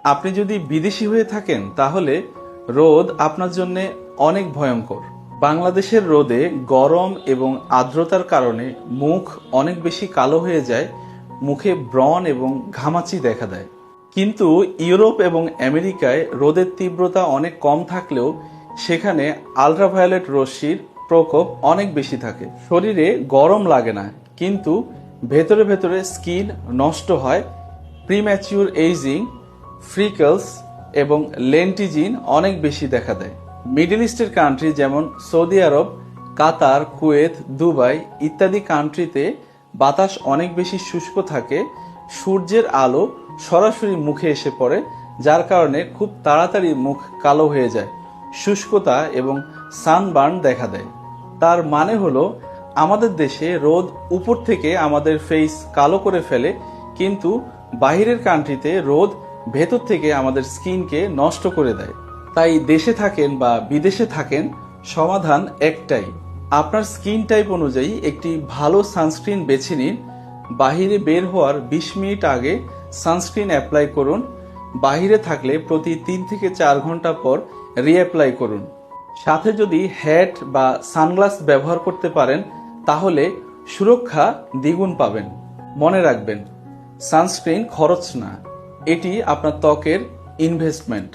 আপনি যদি বিদেশি হয়ে থাকেন তাহলে রোদ আপনার জন্য অনেক ভয়ঙ্কর। বাংলাদেশের রোদে গরম এবং আর্দ্রতার কারণে মুখ অনেক বেশি কালো হয়ে যায়, মুখে ব্রণ এবং ঘামাচি দেখা দেয়। কিন্তু ইউরোপ এবং আমেরিকায় রোদের তীব্রতা অনেক কম থাকলেও সেখানে আল্ট্রাভায়োলেট রশ্মির প্রকোপ অনেক বেশি থাকে। শরীরে গরম লাগে না, কিন্তু ভেতরে ভেতরে স্কিন নষ্ট হয়, প্রিম্যাচিউর এইজিং, ফ্রিকলস এবং লেন্টিজিন অনেক বেশি দেখা দেয়। মিডল ইস্টের কান্ট্রি যেমন সৌদি আরব, কাতার, কুয়েত, দুবাই ইত্যাদি কান্ট্রিতে বাতাস অনেক বেশি শুষ্ক থাকে, সূর্যের আলো সরাসরি মুখে এসে পড়ে, যার কারণে খুব তাড়াতাড়ি মুখ কালো হয়ে যায়, শুষ্কতা এবং সানবার্ন দেখা দেয়। তার মানে হলো আমাদের দেশে রোদ উপর থেকে আমাদের ফেস কালো করে ফেলে, কিন্তু বাহিরের কান্ট্রিতে রোদ ভেতর থেকে আমাদের স্কিনকে নষ্ট করে দেয়। তাই দেশে থাকেন বা বিদেশে থাকেন, সমাধান একটাই, আপনার স্কিন টাইপ অনুযায়ী একটি ভালো সানস্ক্রিন বেছে নিন। বাহিরে বের হওয়ার 20 মিনিট আগে সানস্ক্রিন অ্যাপ্লাই করুন। বাহিরে থাকলে প্রতি 3 থেকে 4 ঘন্টা পর রিঅ্যাপ্লাই করুন। সাথে যদি হ্যাট বা সানগ্লাস ব্যবহার করতে পারেন তাহলে সুরক্ষা দ্বিগুণ পাবেন। মনে রাখবেন, সানস্ক্রিন খরচ না, এটি আপনার ত্বকের ইনভেস্টমেন্ট।